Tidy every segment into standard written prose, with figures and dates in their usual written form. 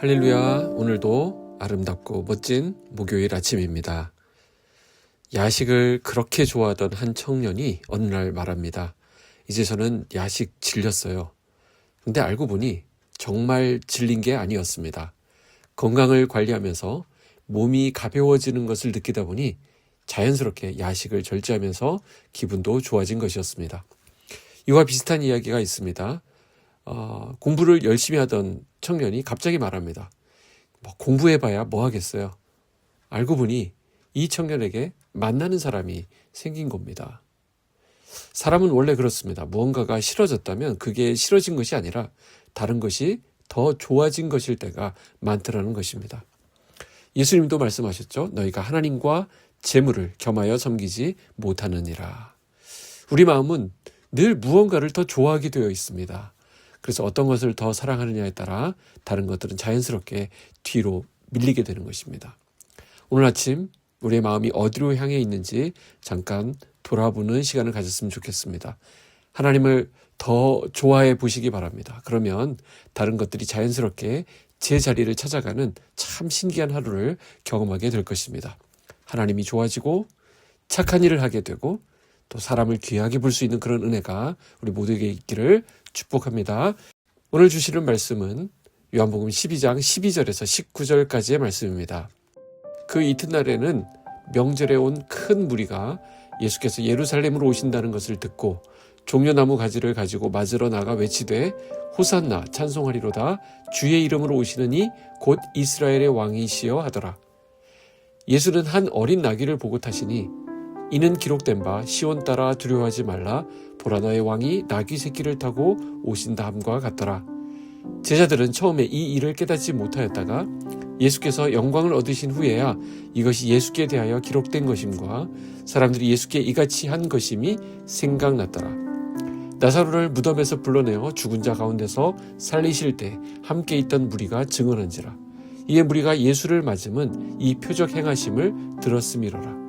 할렐루야. 오늘도 아름답고 멋진 목요일 아침입니다. 야식을 그렇게 좋아하던 한 청년이 어느 날 말합니다. 이제 저는 야식 질렸어요. 근데 알고 보니 정말 질린 게 아니었습니다. 건강을 관리하면서 몸이 가벼워지는 것을 느끼다 보니 자연스럽게 야식을 절제하면서 기분도 좋아진 것이었습니다. 이와 비슷한 이야기가 있습니다. 공부를 열심히 하던 청년이 갑자기 말합니다. 공부해봐야 뭐 하겠어요. 알고 보니 이 청년에게 만나는 사람이 생긴 겁니다. 사람은 원래 그렇습니다. 무언가가 싫어졌다면 그게 싫어진 것이 아니라 다른 것이 더 좋아진 것일 때가 많더라는 것입니다. 예수님도 말씀하셨죠. 너희가 하나님과 재물을 겸하여 섬기지 못하느니라. 우리 마음은 늘 무언가를 더 좋아하게 되어 있습니다. 그래서 어떤 것을 더 사랑하느냐에 따라 다른 것들은 자연스럽게 뒤로 밀리게 되는 것입니다. 오늘 아침 우리의 마음이 어디로 향해 있는지 잠깐 돌아보는 시간을 가졌으면 좋겠습니다. 하나님을 더 좋아해 보시기 바랍니다. 그러면 다른 것들이 자연스럽게 제 자리를 찾아가는 참 신기한 하루를 경험하게 될 것입니다. 하나님이 좋아지고 착한 일을 하게 되고 또 사람을 귀하게 볼 수 있는 그런 은혜가 우리 모두에게 있기를 축복합니다. 오늘 주시는 말씀은 요한복음 12장 12절에서 19절까지의 말씀입니다. 그 이튿날에는 명절에 온 큰 무리가 예수께서 예루살렘으로 오신다는 것을 듣고 종려나무 가지를 가지고 맞으러 나가 외치되 호산나 찬송하리로다 주의 이름으로 오시는 이 곧 이스라엘의 왕이시여 하더라. 예수는 한 어린 나귀를 보고 타시니 이는 기록된 바 시온 따라 두려워하지 말라 보라 너의 왕이 나귀 새끼를 타고 오신다 함과 같더라. 제자들은 처음에 이 일을 깨닫지 못하였다가 예수께서 영광을 얻으신 후에야 이것이 예수께 대하여 기록된 것임과 사람들이 예수께 이같이 한 것임이 생각났더라. 나사로를 무덤에서 불러내어 죽은 자 가운데서 살리실 때 함께 있던 무리가 증언한지라. 이에 무리가 예수를 맞음은 이 표적 행하심을 들었음이로라.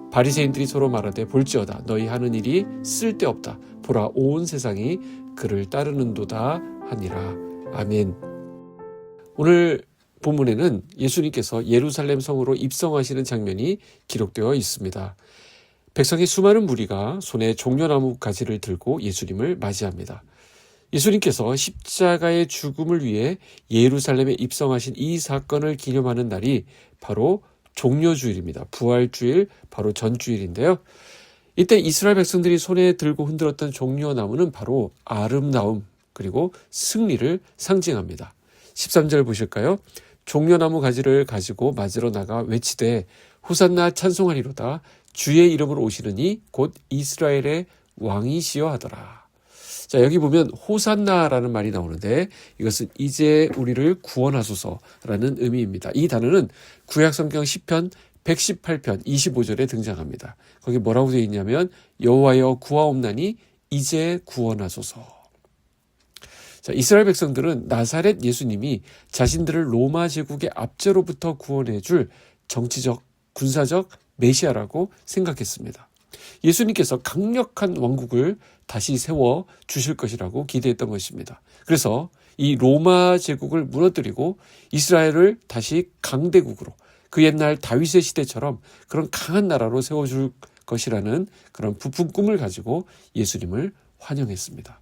바리새인들이 서로 말하되 볼지어다 너희 하는 일이 쓸데없다. 보라 온 세상이 그를 따르는도다 하니라. 아멘. 오늘 본문에는 예수님께서 예루살렘 성으로 입성하시는 장면이 기록되어 있습니다. 백성의 수많은 무리가 손에 종려나무 가지를 들고 예수님을 맞이합니다. 예수님께서 십자가의 죽음을 위해 예루살렘에 입성하신 이 사건을 기념하는 날이 바로 종려주일입니다. 부활주일, 바로 전주일인데요. 이때 이스라엘 백성들이 손에 들고 흔들었던 종려나무는 바로 아름다움 그리고 승리를 상징합니다. 13절 보실까요? 종려나무 가지를 가지고 맞으러 나가 외치되 호산나 찬송하리로다 주의 이름으로 오시느니 곧 이스라엘의 왕이시여 하더라. 자, 여기 보면 호산나라는 말이 나오는데 이것은 이제 우리를 구원하소서라는 의미입니다. 이 단어는 구약성경 시편 118편 25절에 등장합니다. 거기 뭐라고 되어 있냐면 여호와여 구하옵나니 이제 구원하소서. 자, 이스라엘 백성들은 나사렛 예수님이 자신들을 로마 제국의 압제로부터 구원해 줄 정치적, 군사적 메시아라고 생각했습니다. 예수님께서 강력한 왕국을 다시 세워 주실 것이라고 기대했던 것입니다. 그래서 이 로마 제국을 무너뜨리고 이스라엘을 다시 강대국으로 그 옛날 다윗의 시대처럼 그런 강한 나라로 세워줄 것이라는 그런 부푼 꿈을 가지고 예수님을 환영했습니다.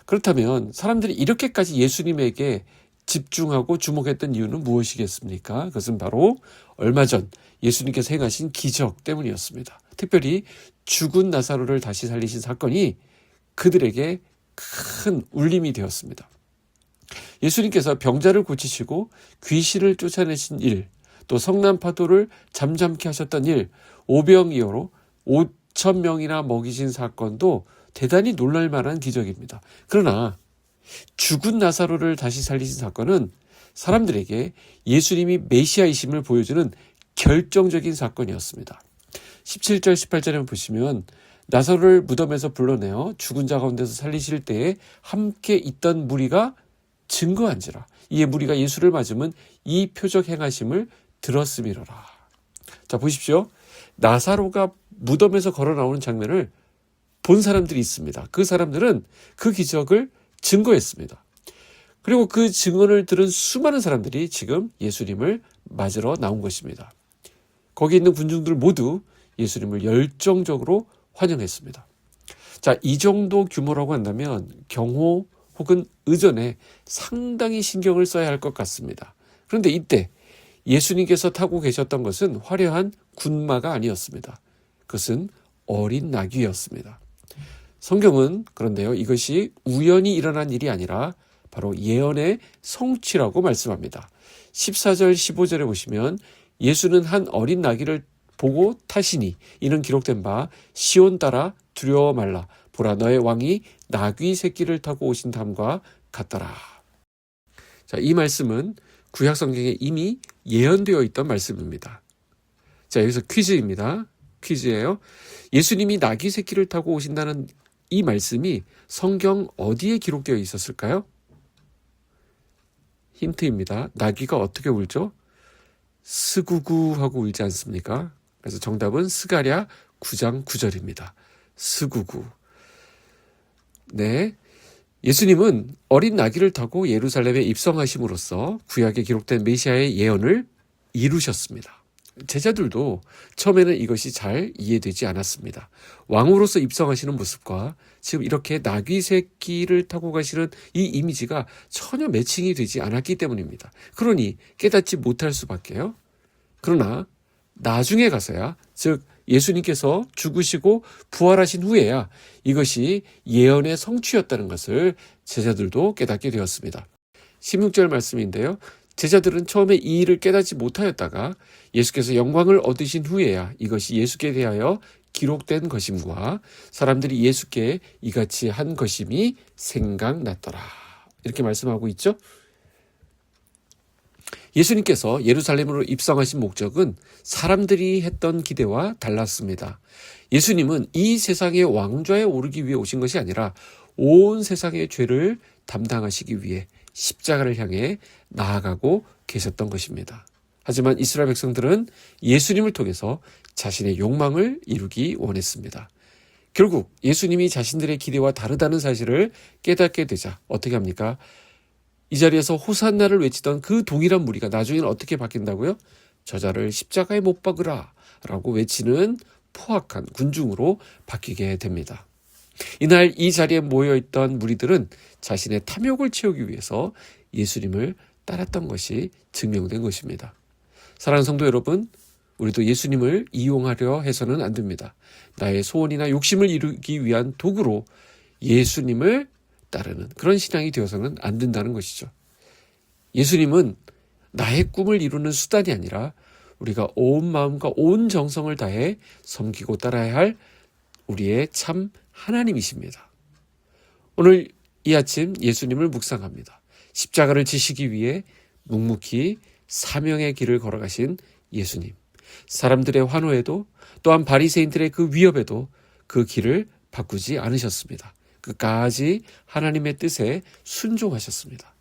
그렇다면 사람들이 이렇게까지 예수님에게 집중하고 주목했던 이유는 무엇이겠습니까? 그것은 바로 얼마 전 예수님께서 행하신 기적 때문이었습니다. 특별히 죽은 나사로를 다시 살리신 사건이 그들에게 큰 울림이 되었습니다. 예수님께서 병자를 고치시고 귀신을 쫓아내신 일, 또 성난 파도를 잠잠케 하셨던 일, 오병이어로 5,000명이나 먹이신 사건도 대단히 놀랄 만한 기적입니다. 그러나 죽은 나사로를 다시 살리신 사건은 사람들에게 예수님이 메시아이심을 보여주는 결정적인 사건이었습니다. 17절 18절에 보시면 나사로를 무덤에서 불러내어 죽은 자 가운데서 살리실 때에 함께 있던 무리가 증거한지라. 이에 무리가 예수를 맞으면 이 표적 행하심을 들었음이로라. 자, 보십시오. 나사로가 무덤에서 걸어 나오는 장면을 본 사람들이 있습니다. 그 사람들은 그 기적을 증거했습니다. 그리고 그 증언을 들은 수많은 사람들이 지금 예수님을 맞으러 나온 것입니다. 거기 있는 군중들 모두 예수님을 열정적으로 환영했습니다. 자, 이 정도 규모라고 한다면 경호 혹은 의전에 상당히 신경을 써야 할 것 같습니다. 그런데 이때 예수님께서 타고 계셨던 것은 화려한 군마가 아니었습니다. 그것은 어린 나귀였습니다. 성경은 그런데요, 이것이 우연히 일어난 일이 아니라 바로 예언의 성취라고 말씀합니다. 14절 15절에 보시면 예수는 한 어린 나귀를 보고 타시니 이는 기록된 바 시온 따라 두려워 말라 보라 너의 왕이 나귀 새끼를 타고 오신담과 같더라. 자, 이 말씀은 구약 성경에 이미 예언되어 있던 말씀입니다. 자, 여기서 퀴즈입니다. 퀴즈예요. 예수님이 나귀 새끼를 타고 오신다는 이 말씀이 성경 어디에 기록되어 있었을까요? 힌트입니다. 나귀가 어떻게 울죠? 스구구 하고 울지 않습니까? 그래서 정답은 스가랴 9장 9절입니다. 스구구. 네. 예수님은 어린 나귀를 타고 예루살렘에 입성하심으로써 구약에 기록된 메시아의 예언을 이루셨습니다. 제자들도 처음에는 이것이 잘 이해되지 않았습니다. 왕으로서 입성하시는 모습과 지금 이렇게 나귀 새끼를 타고 가시는 이 이미지가 전혀 매칭이 되지 않았기 때문입니다. 그러니 깨닫지 못할 수밖에요. 그러나 나중에 가서야, 즉 예수님께서 죽으시고 부활하신 후에야 이것이 예언의 성취였다는 것을 제자들도 깨닫게 되었습니다. 16절 말씀인데요. 제자들은 처음에 이 일을 깨닫지 못하였다가 예수께서 영광을 얻으신 후에야 이것이 예수께 대하여 기록된 것임과 사람들이 예수께 이같이 한 것임이 생각났더라. 이렇게 말씀하고 있죠. 예수님께서 예루살렘으로 입성하신 목적은 사람들이 했던 기대와 달랐습니다. 예수님은 이 세상의 왕좌에 오르기 위해 오신 것이 아니라 온 세상의 죄를 담당하시기 위해 십자가를 향해 나아가고 계셨던 것입니다. 하지만 이스라엘 백성들은 예수님을 통해서 자신의 욕망을 이루기 원했습니다. 결국 예수님이 자신들의 기대와 다르다는 사실을 깨닫게 되자 어떻게 합니까? 이 자리에서 호산나를 외치던 그 동일한 무리가 나중에는 어떻게 바뀐다고요? 저자를 십자가에 못 박으라 라고 외치는 포악한 군중으로 바뀌게 됩니다. 이날 이 자리에 모여있던 무리들은 자신의 탐욕을 채우기 위해서 예수님을 따랐던 것이 증명된 것입니다. 사랑하는 성도 여러분, 우리도 예수님을 이용하려 해서는 안 됩니다. 나의 소원이나 욕심을 이루기 위한 도구로 예수님을 따르는 그런 신앙이 되어서는 안 된다는 것이죠. 예수님은 나의 꿈을 이루는 수단이 아니라 우리가 온 마음과 온 정성을 다해 섬기고 따라야 할 우리의 참 하나님이십니다. 오늘 이 아침 예수님을 묵상합니다. 십자가를 지시기 위해 묵묵히 사명의 길을 걸어가신 예수님. 사람들의 환호에도 또한 바리새인들의 그 위협에도 그 길을 바꾸지 않으셨습니다. 끝까지 하나님의 뜻에 순종하셨습니다.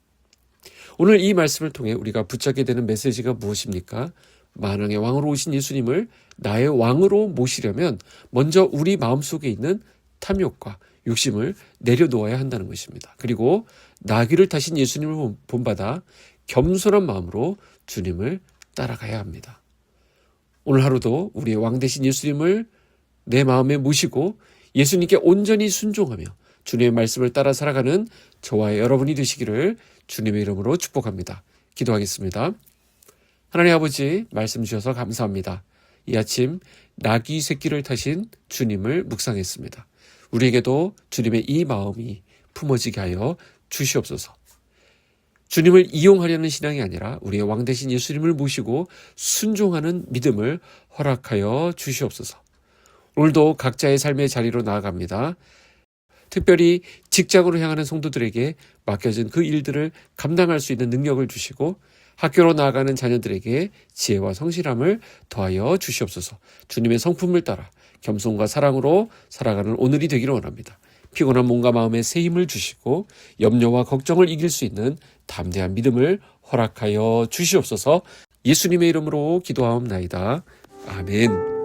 오늘 이 말씀을 통해 우리가 붙잡게 되는 메시지가 무엇입니까? 만왕의 왕으로 오신 예수님을 나의 왕으로 모시려면 먼저 우리 마음속에 있는 탐욕과 욕심을 내려놓아야 한다는 것입니다. 그리고 나귀를 타신 예수님을 본받아 겸손한 마음으로 주님을 따라가야 합니다. 오늘 하루도 우리의 왕 되신 예수님을 내 마음에 모시고 예수님께 온전히 순종하며 주님의 말씀을 따라 살아가는 저와 여러분이 되시기를 주님의 이름으로 축복합니다. 기도하겠습니다. 하나님 아버지, 말씀 주셔서 감사합니다. 이 아침 나귀 새끼를 타신 주님을 묵상했습니다. 우리에게도 주님의 이 마음이 품어지게 하여 주시옵소서. 주님을 이용하려는 신앙이 아니라 우리의 왕 되신 예수님을 모시고 순종하는 믿음을 허락하여 주시옵소서. 오늘도 각자의 삶의 자리로 나아갑니다. 특별히 직장으로 향하는 성도들에게 맡겨진 그 일들을 감당할 수 있는 능력을 주시고 학교로 나아가는 자녀들에게 지혜와 성실함을 더하여 주시옵소서. 주님의 성품을 따라 겸손과 사랑으로 살아가는 오늘이 되기를 원합니다. 피곤한 몸과 마음에 새 힘을 주시고 염려와 걱정을 이길 수 있는 담대한 믿음을 허락하여 주시옵소서. 예수님의 이름으로 기도하옵나이다. 아멘.